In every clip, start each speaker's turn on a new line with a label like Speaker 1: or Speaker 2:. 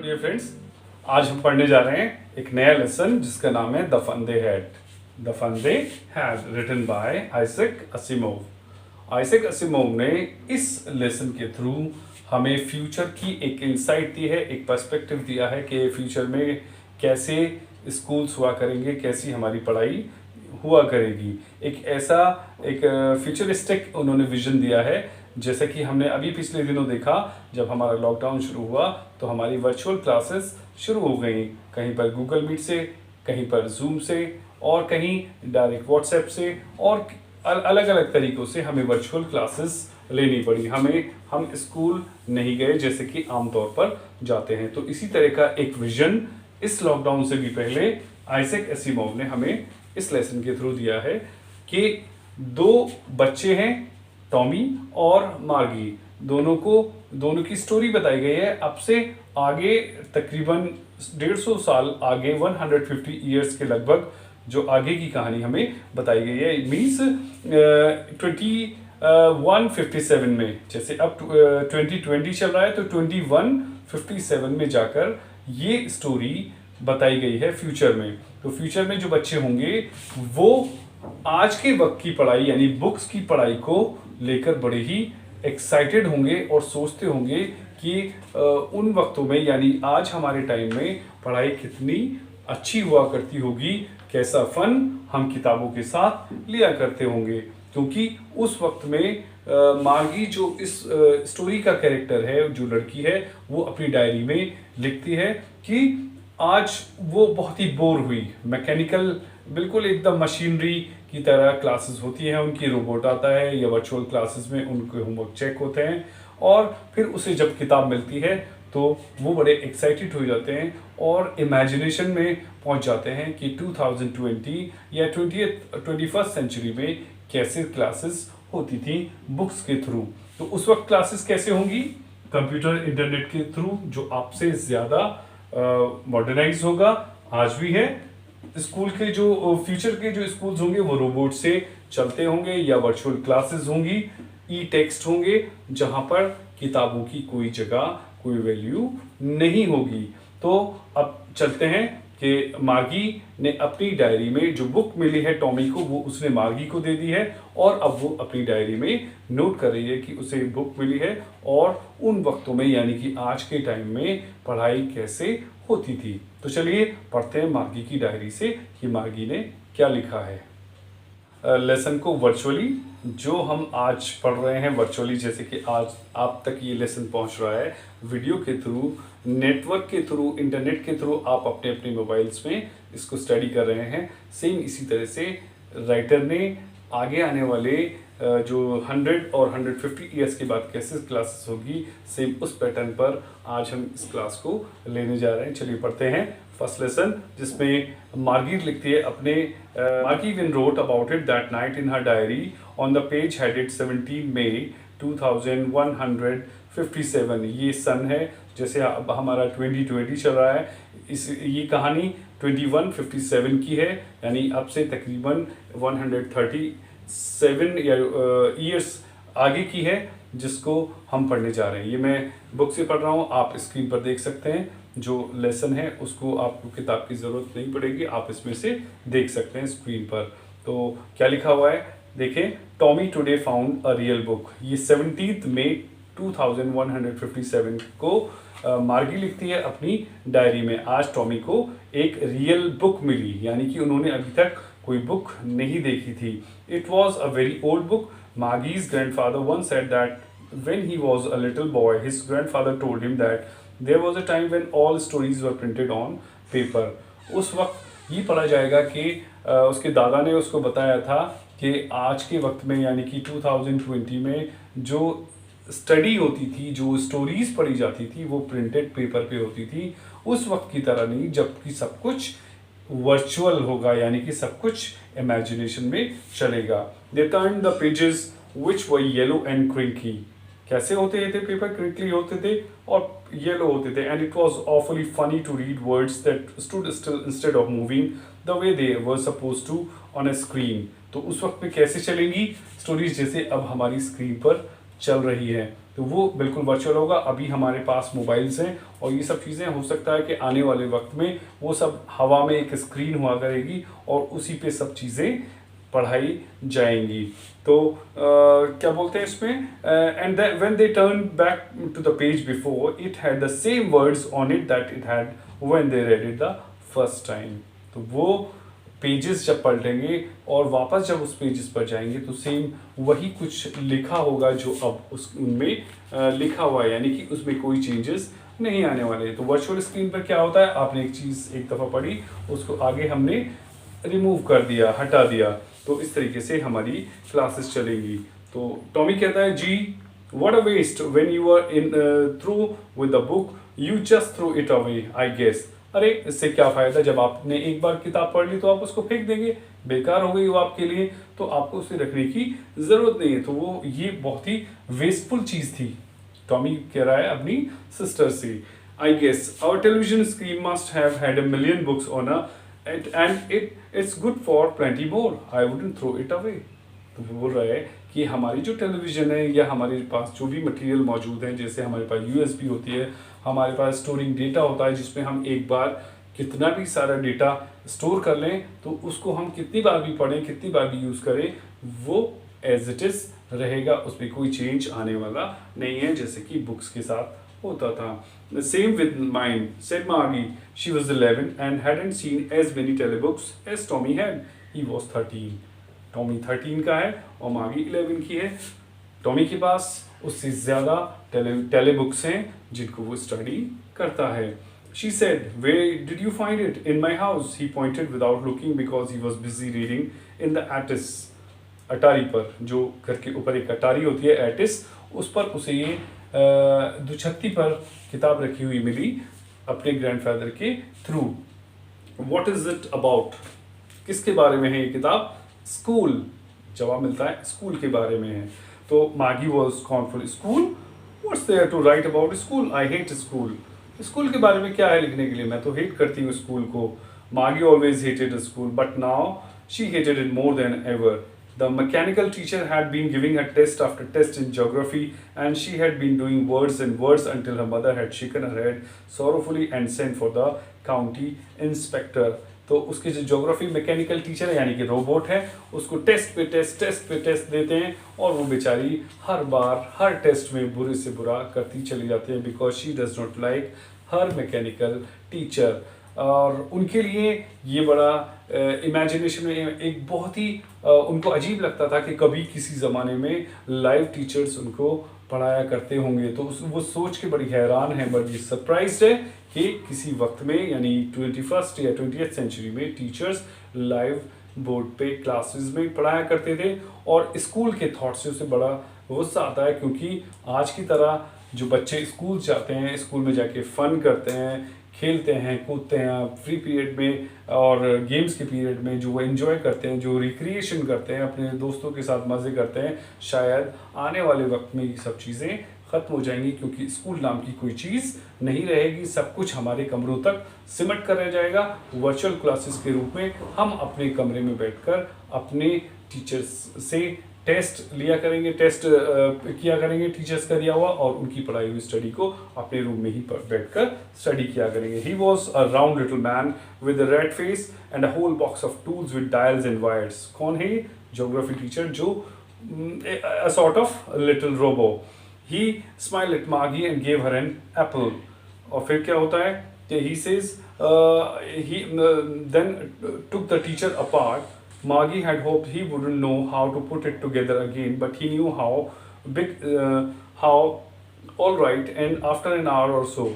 Speaker 1: Hello dear friends, आज हम पढ़ने जा रहे हैं एक नया लेसन जिसका नाम है the fun they had. The fun they had written by Isaac Asimov. Isaac Asimov ने इस लेसन के थ्रू हमें फ्यूचर की एक इंसाइट दी है, एक पर्सपेक्टिव दिया है कि फ्यूचर में कैसे स्कूल्स हुआ करेंगे, कैसी हमारी पढ़ाई हुआ करेगी। एक ऐसा एक फ्यूचरिस्टिक उन्होंने विजन दिया है, जैसे कि हमने अभी पिछले दिनों देखा जब हमारा लॉकडाउन शुरू हुआ तो हमारी वर्चुअल क्लासेस शुरू हो गई, कहीं पर गूगल मीट से, कहीं पर जूम से और कहीं डायरेक्ट व्हाट्सएप से, और अलग अलग तरीक़ों से हमें वर्चुअल क्लासेस लेनी पड़ी। हम स्कूल नहीं गए जैसे कि आमतौर पर जाते हैं। तो इसी तरह का एक विजन इस लॉकडाउन से भी पहले आइजैक असिमोव ने हमें इस लेसन के थ्रू दिया है कि दो बच्चे हैं, टॉमी और मार्गी, दोनों की स्टोरी बताई गई है। अब से आगे तकरीबन 150 साल आगे, 150 ईयर्स के लगभग जो आगे की कहानी हमें बताई गई है। मीन्स 2157 में, जैसे अब 2020 चल रहा है तो 2157 में जाकर ये स्टोरी बताई गई है फ्यूचर में। तो फ्यूचर में जो बच्चे होंगे वो आज के वक्त की पढ़ाई यानी बुक्स की पढ़ाई को लेकर बड़े ही एक्साइटेड होंगे और सोचते होंगे कि उन वक्तों में यानी आज हमारे टाइम में पढ़ाई कितनी अच्छी हुआ करती होगी, कैसा फन हम किताबों के साथ लिया करते होंगे। क्योंकि उस वक्त में मार्गी जो इस स्टोरी का कैरेक्टर है, जो लड़की है, वो अपनी डायरी में लिखती है कि आज वो बहुत ही बोर हुई। मैकेनिकल, बिल्कुल एकदम मशीनरी की तरह क्लासेस होती हैं उनकी, रोबोट आता है या वर्चुअल क्लासेस में उनके होमवर्क चेक होते हैं, और फिर उसे जब किताब मिलती है तो वो बड़े एक्साइटेड हो जाते हैं और इमेजिनेशन में पहुंच जाते हैं कि 2020 या 21st सेंचुरी में कैसे क्लासेस होती थी बुक्स के थ्रू। तो उस वक्त क्लासेस कैसे होंगी? कंप्यूटर, इंटरनेट के थ्रू, जो आपसे ज़्यादा मॉडर्नाइज होगा, आज भी है। स्कूल के जो फ्यूचर के जो स्कूल्स होंगे वो रोबोट से चलते होंगे या वर्चुअल क्लासेस होंगी, ई टेक्स्ट होंगे, जहां पर किताबों की कोई जगह, कोई वैल्यू नहीं होगी। तो अब चलते हैं कि मार्गी ने अपनी डायरी में जो बुक मिली है टॉमी को, वो उसने मार्गी को दे दी है, और अब वो अपनी डायरी में नोट कर रही है कि उसे बुक मिली है और उन वक्तों में यानी कि आज के टाइम में पढ़ाई कैसे होती थी। तो चलिए पढ़ते हैं मार्गी की डायरी से कि मार्गी ने क्या लिखा है। लेसन को वर्चुअली जो हम आज पढ़ रहे हैं वर्चुअली, जैसे कि आज आप तक ये लेसन पहुंच रहा है वीडियो के थ्रू, नेटवर्क के थ्रू, इंटरनेट के थ्रू, आप अपने अपने मोबाइल्स में इसको स्टडी कर रहे हैं। सेम इसी तरह से राइटर ने आगे आने वाले जो 100 और 150 ईयर्स के बाद कैसे क्लासेस होगी, सेम उस पैटर्न पर आज हम इस क्लास को लेने जा रहे हैं। चलिए पढ़ते हैं फर्स्ट लेसन, जिसमें मार्गी लिखती है अपने मार्गी win wrote about it that night in her diary on the page headed 17 मई 2157। ये सन है, जैसे अब हमारा 2020 चल रहा है, ये कहानी 2157 की है, यानी अब से तकरीबन 137 ईयर्स आगे की है, जिसको हम पढ़ने जा रहे हैं। ये मैं बुक से पढ़ रहा हूँ, आप स्क्रीन पर देख सकते हैं। जो लेसन है उसको आपको किताब की ज़रूरत नहीं पड़ेगी, आप इसमें से देख सकते हैं स्क्रीन पर। तो क्या लिखा हुआ है देखें। Tommy today found a real book. ये 17 मई 2157 को मार्गी लिखती है अपनी डायरी में, आज टॉमी को एक रियल बुक मिली, यानी कि उन्होंने अभी तक कोई बुक नहीं देखी थी। It was a very old book. Margie's grandfather once said that when he was a little boy, his grandfather told him that there was a time when all stories were printed on paper. उस वक्त ये पढ़ा जाएगा कि उसके दादा ने उसको बताया था कि आज के वक्त में यानी कि 2020 में जो स्टडी होती थी, जो स्टोरीज पढ़ी जाती थी, वो प्रिंटेड पेपर पे होती थी। उस वक्त की तरह नहीं, जबकि सब कुछ वर्चुअल होगा, यानी कि सब कुछ इमेजिनेशन में चलेगा। They turn the pages which were yellow and crinkly. कैसे होते थे पेपर? क्रिंकली होते थे और येलो होते थे। And it was awfully funny to read words that stood still instead of moving the way they were suppose to on a screen. तो उस वक्त में कैसे चलेंगी स्टोरीज, जैसे अब हमारी स्क्रीन पर चल रही है, तो वो बिल्कुल वर्चुअल होगा। अभी हमारे पास मोबाइल्स हैं और ये सब चीज़ें हो सकता है कि आने वाले वक्त में वो सब हवा में एक स्क्रीन हुआ करेगी और उसी पे सब चीज़ें पढ़ाई जाएंगी। तो क्या बोलते हैं इसमें, and when they turn back to the page before it had the same words on it that it had when they read it the first time. तो वो पेजेस जब पलटेंगे और वापस जब उस पेजेस पर जाएंगे तो सेम वही कुछ लिखा होगा जो अब उस उनमें लिखा हुआ है, यानी कि उसमें कोई चेंजेस नहीं आने वाले। तो वर्चुअल स्क्रीन पर क्या होता है, आपने एक चीज़ एक दफ़ा पढ़ी, उसको आगे हमने रिमूव कर दिया, हटा दिया। तो इस तरीके से हमारी क्लासेस चलेंगी। तो टॉमी कहता है, gee what a waste when you are in through with the book you just throw it away I guess. अरे इससे क्या फ़ायदा, जब आपने एक बार किताब पढ़ ली तो आप उसको फेंक देंगे, बेकार हो गई वो आपके लिए, तो आपको उसे रखने की ज़रूरत नहीं है। तो वो ये बहुत ही वेस्टफुल चीज़ थी, टॉमी कह रहा है अपनी सिस्टर से। I guess our television screen must have had a million books on a and it's good for plenty more I wouldn't throw it away. तो वो बोल रहा है कि हमारी जो टेलीविज़न है या हमारे पास जो भी मटेरियल मौजूद है, जैसे हमारे पास यूएसबी होती है, हमारे पास स्टोरिंग डेटा होता है जिसमें हम एक बार कितना भी सारा डेटा स्टोर कर लें तो उसको हम कितनी बार भी पढ़ें, कितनी बार भी यूज़ करें, वो एज इट इज़ रहेगा, उसमें कोई चेंज आने वाला नहीं है, जैसे कि बुक्स के साथ होता था। Same with mine said Maggie, she was 11 and hadn't seen as many telebooks as Tommy had, he was 13। Tommy 13 का है और मागी 11 की है। टॉमी के पास उससे ज़्यादा टेलीबुक्स हैं जिनको वो स्टडी करता है। She said, where did you find it? In my house. He pointed without looking because he was busy reading in the attic. अटारी पर, जो घर के ऊपर एक अटारी होती है एटिस, उस पर उसे ये दुछत्ती पर किताब रखी हुई मिली अपने ग्रैंडफादर के through. What is it about? किसके बारे में है ये किताब? स्कूल। जवाब मिलता है स्कूल के बारे में है। तो Maggie was scornful, school? What's there to write about school? I hate school. School के बारे में क्या है लिखने के लिए, मैं तो हेट करती हूँ स्कूल को। मागी always hated school but now she hated it more than ever. The mechanical teacher had been giving her test after test in geography and she had been doing words and words until her mother had shaken her head sorrowfully and sent for the county inspector. तो उसके जो geography mechanical teacher है यानी कि robot है, उसको test पे test देते हैं और वो बेचारी हर बार हर टेस्ट में बुरे से बुरा करती चली जाती है because she does not like her mechanical teacher. और उनके लिए ये बड़ा इमेजिनेशन में एक बहुत ही उनको अजीब लगता था कि कभी किसी ज़माने में लाइव टीचर्स उनको पढ़ाया करते होंगे। तो वो सोच के बड़ी हैरान है, बड़ी सरप्राइज्ड है कि किसी वक्त में यानी 21st या 20th सेंचुरी में टीचर्स लाइव बोर्ड पे क्लासेस में पढ़ाया करते थे। और स्कूल के थॉट से उसे बड़ा गुस्सा आता है क्योंकि आज की तरह जो बच्चे स्कूल जाते हैं, स्कूल में जाके फ़न करते हैं, खेलते हैं, कूदते हैं फ्री पीरियड में और गेम्स के पीरियड में, जो वो एंजॉय करते हैं, जो रिक्रिएशन करते हैं, अपने दोस्तों के साथ मज़े करते हैं, शायद आने वाले वक्त में ये सब चीज़ें ख़त्म हो जाएंगी क्योंकि स्कूल नाम की कोई चीज़ नहीं रहेगी। सब कुछ हमारे कमरों तक सिमट कर रह जाएगा। वर्चुअल क्लासेस के रूप में हम अपने कमरे में बैठकर अपने टीचर्स से टेस्ट लिया करेंगे, टेस्ट किया करेंगे टीचर्स का दिया हुआ, और उनकी पढ़ाई हुई स्टडी को अपने रूम में ही बैठकर स्टडी किया करेंगे। He was a round little man with a red face and a whole box of tools with dials and wires. कौन है? ज्योग्राफी टीचर, जो a sort of little robo. He smiled at Maggie and gave her an apple. और फिर क्या होता है कि he says he then took the teacher apart. Maggie had hoped he wouldn't know how to put it together again, but he knew how all right. And after an hour or so,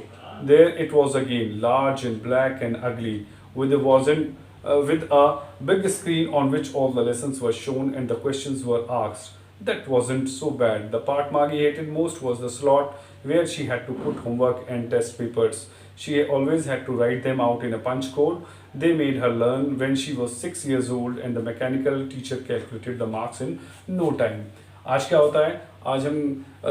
Speaker 1: there it was again, large and black and ugly, with a big screen on which all the lessons were shown and the questions were asked. That wasn't so bad. The part Maggie hated most was the slot where she had to put homework and test papers. She always had to write them out in a punch code. They made her learn when she was 6 years old and the mechanical teacher calculated the marks in no time. आज क्या होता है, आज हम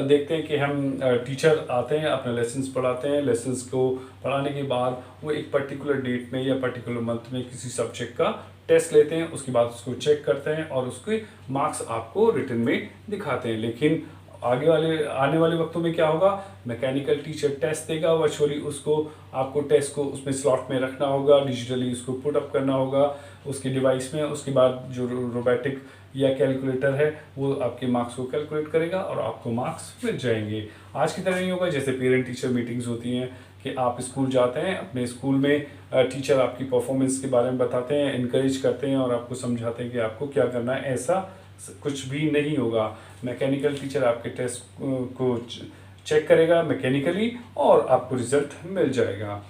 Speaker 1: देखते हैं कि हम टीचर आते हैं, अपने लेसन्स पढ़ाते हैं, लेसन्स को पढ़ाने के बाद वो एक पर्टिकुलर डेट में या पर्टिकुलर मंथ में किसी सब्जेक्ट का टेस्ट लेते हैं, उसके बाद उसको चेक करते हैं और उसके मार्क्स आपको रिटन में दिखाते हैं। लेकिन आगे वाले आने वाले वक्तों में क्या होगा, मैकेनिकल टीचर टेस्ट देगा वर्चुअली, उसको आपको टेस्ट को उसमें स्लॉट में रखना होगा, डिजिटली उसको पुट अप करना होगा उसके डिवाइस में। उसके बाद जो रोबोटिक या कैलकुलेटर है वो आपके मार्क्स को कैलकुलेट करेगा और आपको मार्क्स मिल जाएंगे। आज की तरह नहीं होगा जैसे पेरेंट टीचर मीटिंग्स होती हैं कि आप स्कूल जाते हैं, अपने स्कूल में टीचर आपकी परफॉर्मेंस के बारे में बताते हैं, इनकरेज करते हैं और आपको समझाते हैं कि आपको क्या करना है। ऐसा कुछ भी नहीं होगा। मैकेनिकल टीचर आपके टेस्ट को चेक करेगा मैकेनिकली और आपको रिजल्ट मिल जाएगा।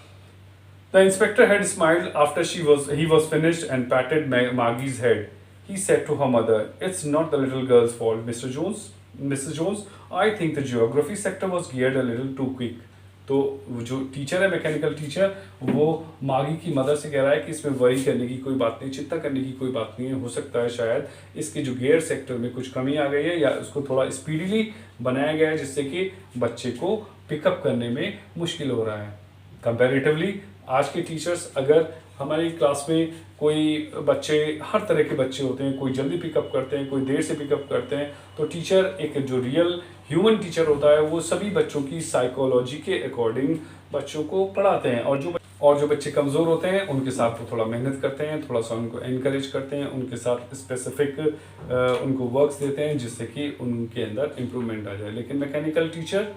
Speaker 1: The inspector had smiled after he was finished and patted Maggie's head. He said to her mother, "It's not the little girl's fault, Mrs. Jones. I think the geography sector was geared a little too quick." तो जो teacher है mechanical teacher, वो मागी की mother से कह रहा है कि इसमें वरी करने की कोई बात नहीं, चिंता करने की कोई बात नहीं है। हो सकता है शायद इसके जो गियर सेक्टर में कुछ कमी आ गई है या उसको थोड़ा स्पीडीली बनाया गया है जिससे कि बच्चे को पिकअप करने में मुश्किल हो रहा है। कंपैरेटिवली आज के टीचर्स, अगर हमारी क्लास में कोई बच्चे, हर तरह के बच्चे होते हैं, कोई जल्दी पिकअप करते हैं, कोई देर से पिकअप करते हैं, तो टीचर एक जो रियल ह्यूमन टीचर होता है वो सभी बच्चों की साइकोलॉजी के अकॉर्डिंग बच्चों को पढ़ाते हैं। और जो बच्चे कमज़ोर होते हैं उनके साथ वो थोड़ा मेहनत करते हैं, थोड़ा सा उनको इनकरेज करते हैं, उनके साथ स्पेसिफिक उनको वर्क्स देते हैं जिससे कि उनके अंदर इम्प्रूवमेंट आ जाए। लेकिन मैकेनिकल टीचर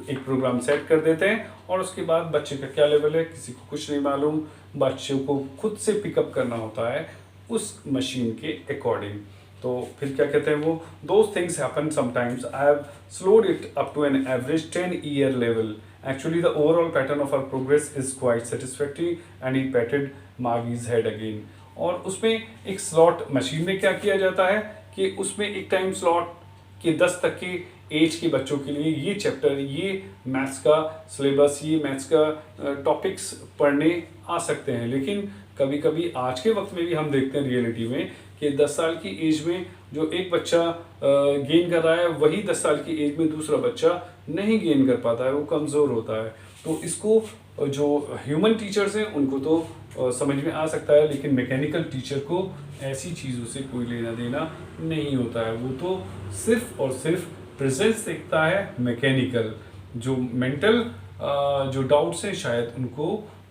Speaker 1: एक प्रोग्राम सेट कर देते हैं और उसके बाद बच्चे का क्या लेवल है किसी को कुछ नहीं मालूम, बच्चों को खुद से पिकअप करना होता है उस मशीन के अकॉर्डिंग। तो फिर क्या कहते हैं वो, those things happen sometimes, I have slowed it up to an average 10-year level, actually the overall pattern of our progress is quite satisfactory and he patted Maggie's head again. और उसमें एक slot machine में क्या किया जाता है कि उसमें एक टाइम स्लॉट कि 10 तक के एज के बच्चों के लिए ये चैप्टर, ये मैथ्स का सिलेबस, ये मैथ्स का टॉपिक्स पढ़ने आ सकते हैं। लेकिन कभी कभी आज के वक्त में भी हम देखते हैं रियलिटी में कि 10 साल की एज में जो एक बच्चा गेन कर रहा है वही 10 साल की एज में दूसरा बच्चा नहीं गेन कर पाता है, वो कमज़ोर होता है। तो इसको जो ह्यूमन टीचर्स हैं उनको तो समझ में आ सकता है, लेकिन मैकेनिकल टीचर को ऐसी चीज़ों से कोई लेना देना नहीं होता है। वो तो सिर्फ और सिर्फ प्रेजेंस देखता है मैकेनिकल, जो मेंटल जो डाउट्स हैं शायद उनको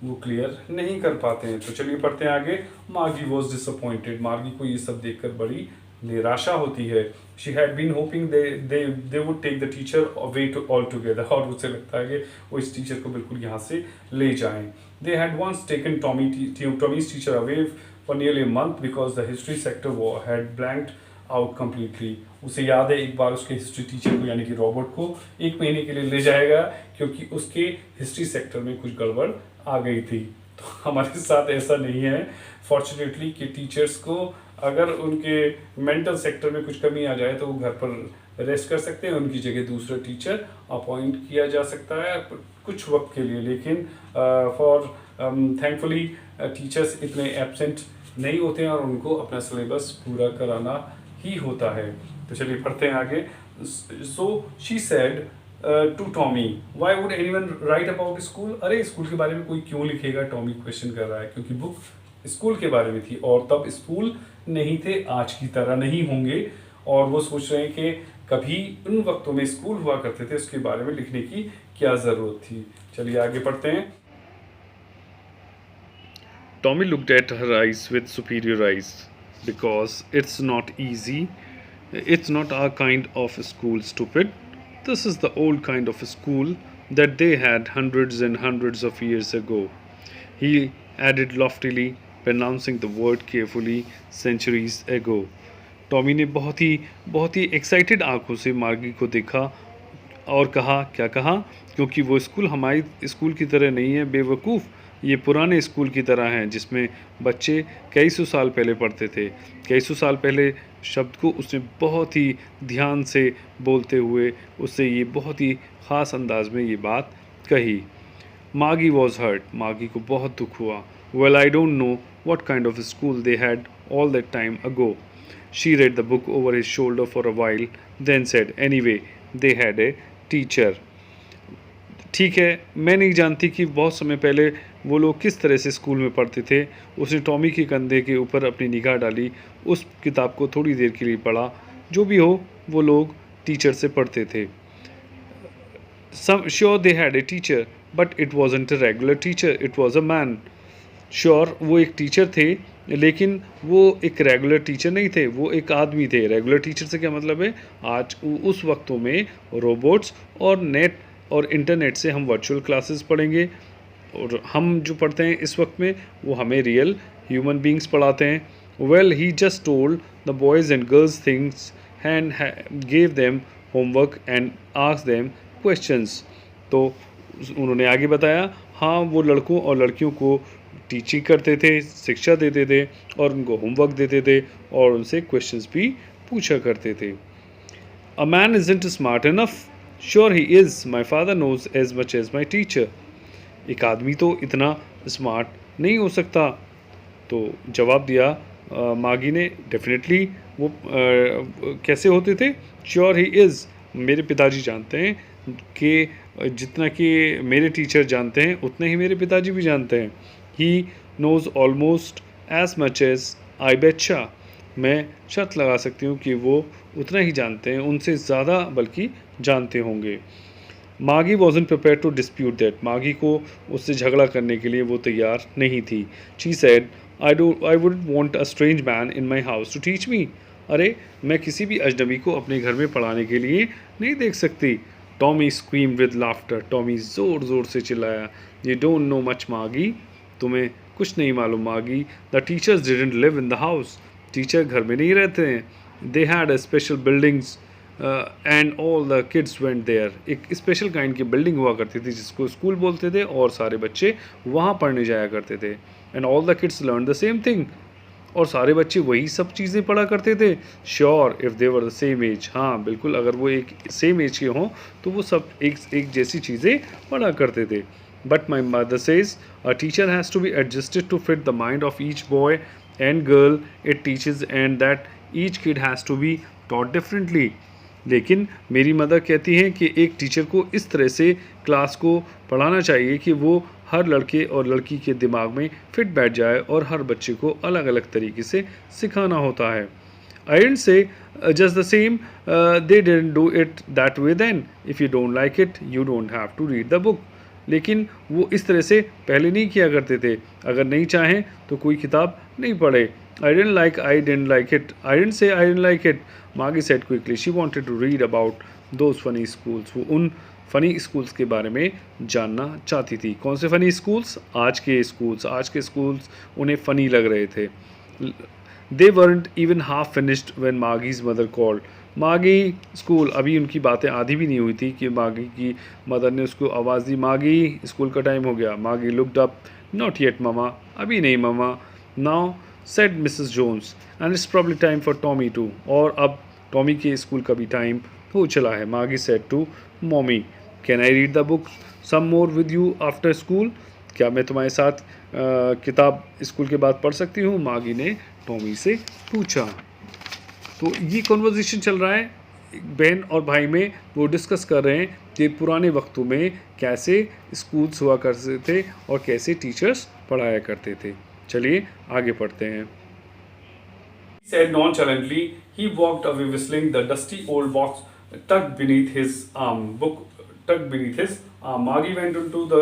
Speaker 1: वो क्लियर नहीं कर पाते हैं। तो चलिए पढ़ते हैं आगे। मार्गी वॉज डिसअपॉइंटेड, मार्गी को ये सब देखकर बड़ी निराशा होती है। She had been hoping they would take the teacher away टू ऑल टुगेदर, और उसे लगता है कि वो इस टीचर को बिल्कुल यहाँ से ले जाएं। They had once taken Tommy's teacher away for nearly a month because the history sector had blanked out completely। उसे याद है एक बार उसके हिस्ट्री टीचर को यानी कि रॉबर्ट को 1 महीने के लिए ले जाएगा क्योंकि उसके हिस्ट्री सेक्टर में कुछ गड़बड़ आ गई थी। तो हमारे साथ ऐसा नहीं है फॉर्चुनेटली कि टीचर्स को अगर उनके मेंटल सेक्टर में कुछ कमी आ जाए तो वो घर पर रेस्ट कर सकते हैं, उनकी जगह दूसरा टीचर अपॉइंट किया जा सकता है कुछ वक्त के लिए। लेकिन थैंकफुली टीचर्स इतने एब्सेंट नहीं होते हैं और उनको अपना सिलेबस पूरा कराना ही होता है। तो चलिए पढ़ते हैं आगे। So she said to Tommy, why would anyone write about school? अरे स्कूल के बारे में कोई क्यों लिखेगा? टॉमी क्वेश्चन कर रहा है क्योंकि बुक स्कूल के बारे में थी और तब स्कूल नहीं थे, आज की तरह नहीं होंगे। और वो सोच रहे हैं कि कभी उन वक्तों में स्कूल हुआ करते थे, उसके बारे में लिखने की क्या ज़रूरत थी। चलिए आगे पढ़ते हैं। Tommy looked at her eyes with superior eyes, because it's not easy. It's not our kind of school, stupid. This is the old kind of school that they had hundreds and hundreds of years ago. He added loftily, pronouncing the word carefully, centuries ago. Tommy ने बहुत ही excited आंखों से मार्गी को देखा और कहा, क्या कहा? क्योंकि वो स्कूल हमारी स्कूल की तरह नहीं है बेवकूफ़, ये पुराने स्कूल की तरह हैं जिसमें बच्चे कई सौ साल पहले पढ़ते थे। कई सौ साल पहले शब्द को उसने बहुत ही ध्यान से बोलते हुए उससे ये बहुत ही ख़ास अंदाज में ये बात कही। मागी वॉज हर्ट, मागी को बहुत दुख हुआ। Well I don't know what kind of school they had all that time ago. She read the book over his shoulder for a while, then said, anyway, they had a teacher. ठीक है, मैं नहीं जानती कि बहुत समय पहले वो लोग किस तरह से स्कूल में पढ़ते थे। उसने टॉमी के कंधे के ऊपर अपनी निगाह डाली, उस किताब को थोड़ी देर के लिए पढ़ा। जो भी हो, वो लोग टीचर से पढ़ते थे. Sure they had a teacher, but it wasn't a regular teacher, it was a man. Sure वो एक टीचर थे, लेकिन वो एक रेगुलर टीचर नहीं थे, वो एक आदमी थे. रेगुलर टीचर से क्या मतलब है, आज उस वक्तों में रोबोट्स और नेट और इंटरनेट से हम वर्चुअल क्लासेस पढ़ेंगे, और हम जो पढ़ते हैं इस वक्त में वो हमें रियल ह्यूमन बींग्स पढ़ाते हैं. Well he just told the boys and girls things and gave them homework and asked them questions. तो उन्होंने आगे बताया, हाँ वो लड़कों और लड़कियों को टीचिंग करते थे, शिक्षा देते थे और उनको होमवर्क देते थे और उनसे क्वेश्चंस भी पूछा करते थे. A man isn't smart enough, sure he is, my father knows as much as my teacher. एक आदमी तो इतना स्मार्ट नहीं हो सकता. तो जवाब दिया मागी ने, डेफिनेटली वो कैसे होते थे, श्योर ही इज़, मेरे पिताजी जानते हैं कि जितना कि मेरे टीचर जानते हैं उतने ही मेरे पिताजी भी जानते हैं. He knows almost as much as I betcha, मैं शर्त लगा सकती हूँ कि वो उतना ही जानते हैं, उनसे ज़्यादा बल्कि जानते होंगे. Maggie wasn't prepared to dispute that, Maggie को उससे झगड़ा करने के लिए वो तैयार नहीं थी. She said, I would want a strange man in my house to teach me. अरे मैं किसी भी अजनबी को अपने घर में पढ़ाने के लिए नहीं देख सकती. Tommy scream with laughter, Tommy ज़ोर ज़ोर से चिल्लाया. यू डोंट नो मच मागी, तुम्हें कुछ नहीं मालूम Maggie. The teachers didn't live in the house, teacher घर में नहीं रहते हैं. They had a special buildings and all the kids went there, एक स्पेशल काइंड की बिल्डिंग हुआ करती थी जिसको स्कूल बोलते थे और सारे बच्चे वहाँ पढ़ने जाया करते थे. And all the kids learn the same thing, और सारे बच्चे वही सब चीज़ें पढ़ा करते थे. Sure if they were the same age, हाँ बिल्कुल, अगर वो एक सेम एज के हों तो वो सब एक जैसी चीज़ें पढ़ा करते थे. But my mother says a teacher has to be adjusted to fit the mind of each boy and girl it teaches and that each kid has to be taught differently. लेकिन मेरी मदर कहती हैं कि एक teacher को इस तरह से क्लास को पढ़ाना चाहिए कि वो हर लड़के और लड़की के दिमाग में फिट बैठ जाए और हर बच्चे को अलग अलग तरीके से सिखाना होता है. I didn't say just the same, they didn't do it that way then. If you don't like it you don't have to read the book. लेकिन वो इस तरह से पहले नहीं किया करते थे, अगर नहीं चाहें तो कोई किताब नहीं पढ़े. I didn't like it. I didn't say I didn't like it. Maggie said quickly. She wanted to read about those funny schools. वो उन फ़नी स्कूल्स के बारे में जानना चाहती थी. कौन से फ़नी स्कूल्स? आज के स्कूल्स उन्हें फ़नी लग रहे थे. They weren't even half finished when Maggie's mother called. मागी स्कूल, अभी उनकी बातें आधी भी नहीं हुई थी कि मागी की मदर ने उसको आवाज़ दी, मागी स्कूल का टाइम हो गया. मागी looked up. Not yet mama, अभी नहीं mama. Now said Mrs. Jones, and it's probably time for Tommy too. और अब टॉमी के स्कूल का भी टाइम हो चला है. Maggie said to Mommy, can I read the book some more with you after school? क्या मैं तुम्हारे साथ किताब स्कूल के बाद पढ़ सकती हूँ? मागी ने टॉमी से पूछा. तो ये कॉन्वर्जेशन चल रहा है बहन और भाई में. वो डिस्कस कर रहे हैं कि पुराने वक्तों में कैसे स्कूल्स हुआ करते थे और कैसे टीचर्स पढ़ाया करते थे. चलिए आगे पढ़ते हैं. He said nonchalantly. He walked away whistling. The dusty old box tucked beneath his arm. Maggie went into the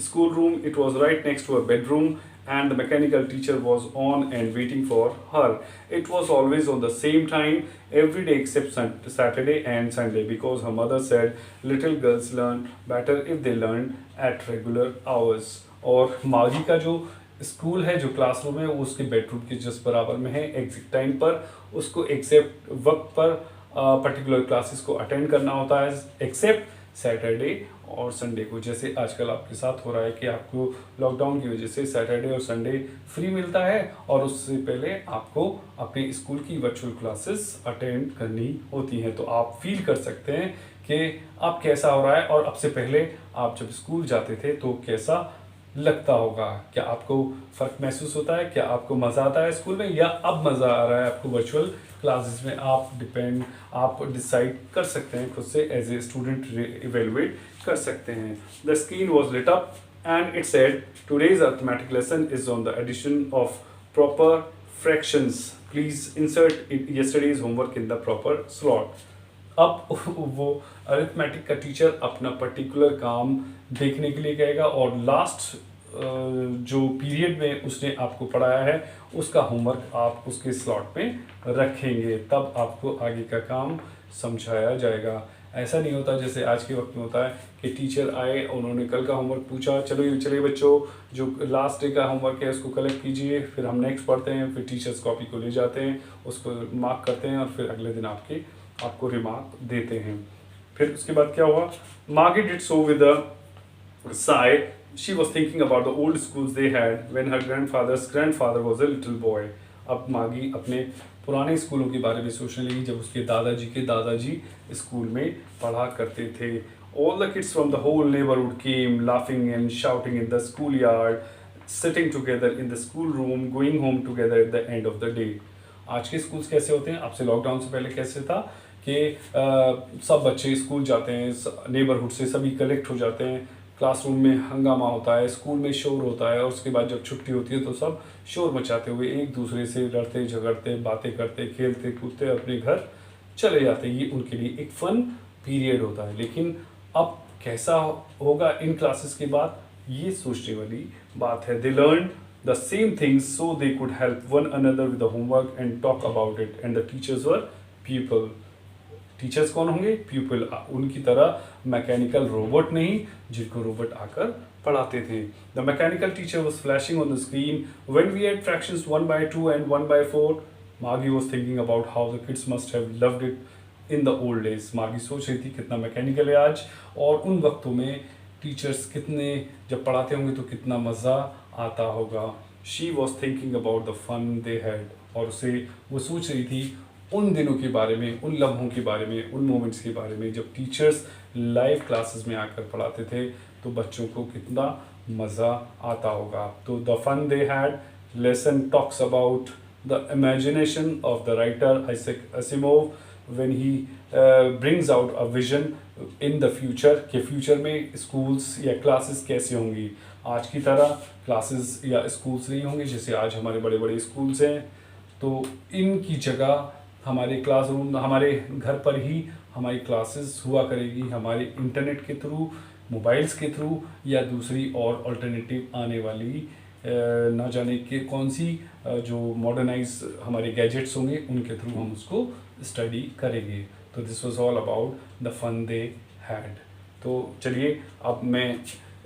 Speaker 1: schoolroom. It was right next to her bedroom, and the mechanical teacher was on and waiting for her. It was always on the same time, every day except Saturday and Sunday, because her mother said little girls learn better if they learn at regular hours. और मागी का जो school है, जो classroom है, वो उसके bedroom के जस्ट बराबर में है. एग्जैक्ट टाइम पर उसको एग्जैक्ट वक्त पर पर्टिकुलर क्लासेस को अटेंड करना होता है, एक्सेप्ट सैटरडे और संडे को. जैसे आजकल आपके साथ हो रहा है कि आपको लॉकडाउन की वजह से सैटरडे और संडे फ्री मिलता है और उससे पहले आपको अपने स्कूल की वर्चुअल क्लासेस अटेंड करनी होती हैं. तो आप फील कर सकते हैं कि अब कैसा हो रहा है और अब से पहले आप जब स्कूल जाते थे तो कैसा लगता होगा. क्या आपको फ़र्क महसूस होता है? क्या आपको मज़ा आता है स्कूल में, या अब मज़ा आ रहा है आपको वर्चुअल क्लासेस में? आप डिसाइड कर सकते हैं खुद से, एज ए स्टूडेंट इवेलुएट कर सकते हैं. The screen was lit up and it said today's arithmetic lesson is on the addition of proper fractions. Please insert yesterday's homework in the proper slot. अब वो अरिथमेटिक का teacher अपना particular काम देखने के लिए कहेगा और लास्ट जो पीरियड में उसने आपको पढ़ाया है उसका होमवर्क आप उसके स्लॉट में रखेंगे, तब आपको आगे का काम समझाया जाएगा। ऐसा नहीं होता जैसे आज के वक्त में होता है कि टीचर आए, उन्होंने कल का होमवर्क पूछा, चलो ये चलिए बच्चों जो लास्ट डे का होमवर्क है उसको कलेक्ट कीजिए, फिर हम नेक्स्ट पढ़ते हैं, फिर टीचर्स कॉपी को ले जाते हैं, उसको मार्क करते हैं और फिर अगले दिन आपको रिमार्क देते हैं। फिर उसके बाद क्या हुआ, Margaret did so with a sigh. She was thinking about the old schools they had when her grandfather was a little boy. अब मागी अपने पुराने स्कूलों के बारे में सोचने लगी जब उसके दादाजी स्कूल में पढ़ा करते थे। All the kids from the whole neighborhood came laughing and shouting in the schoolyard, sitting together in the schoolroom, going home together at the end of the day. आज के स्कूल्स कैसे होते हैं, आपसे लॉकडाउन से पहले कैसे था कि सब बच्चे स्कूल जाते हैं, नेबरहुड से सभी कलेक्ट हो जाते हैं, क्लासरूम में हंगामा होता है, स्कूल में शोर होता है और उसके बाद जब छुट्टी होती है तो सब शोर मचाते हुए एक दूसरे से लड़ते झगड़ते बातें करते खेलते कूदते अपने घर चले जाते हैं। ये उनके लिए एक फन पीरियड होता है। लेकिन अब कैसा होगा इन क्लासेस के बाद, ये सोचने वाली बात है। They learn the same things so they could help one another with the homework and talk about it and the teachers were people. Teachers कौन होंगे, पीपल। उनकी तरह मैकेनिकल रोबोट नहीं जिनको रोबोट आकर पढ़ाते थे। The mechanical teacher was flashing on the screen when we had fractions 1/2 and 1/4। Maggie was thinking about how the kids must have loved it in the old days. Maggie सोच रही थी कितना mechanical है आज और उन वक्तों में टीचर्स कितने जब पढ़ाते होंगे तो कितना मज़ा आता होगा। She was thinking about the fun they had, और उसे वो सोच रही थी उन दिनों के बारे में, उन लम्हों के बारे में, उन मोमेंट्स के बारे में जब टीचर्स लाइव क्लासेस में आकर पढ़ाते थे तो बच्चों को कितना मज़ा आता होगा। तो the fun they had lesson talks about the imagination of the writer Isaac Asimov when he brings out a vision in the future, के फ्यूचर में स्कूल्स या क्लासेस कैसे होंगी। आज की तरह क्लासेस या स्कूल्स नहीं होंगे जैसे आज हमारे बड़े बड़े स्कूल्स हैं, तो इनकी जगह हमारे क्लासरूम, हमारे घर पर ही हमारी क्लासेस हुआ करेगी, हमारे इंटरनेट के थ्रू, मोबाइल्स के थ्रू या दूसरी और अल्टरनेटिव आने वाली ना जाने के कौन सी जो मॉडर्नाइज हमारे गैजेट्स होंगे उनके थ्रू हम उसको स्टडी करेंगे। तो this was all about the fun they had. तो चलिए अब मैं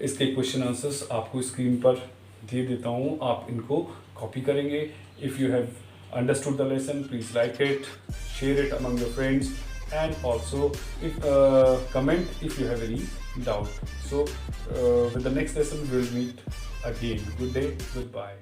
Speaker 1: इसके क्वेश्चन आंसर्स आपको स्क्रीन पर दे देता हूँ, आप इनको कॉपी करेंगे। If you have understood the lesson, please like it, share it among your friends, and also if comment if you have any doubt. So with the next lesson we will meet again. Good day, goodbye.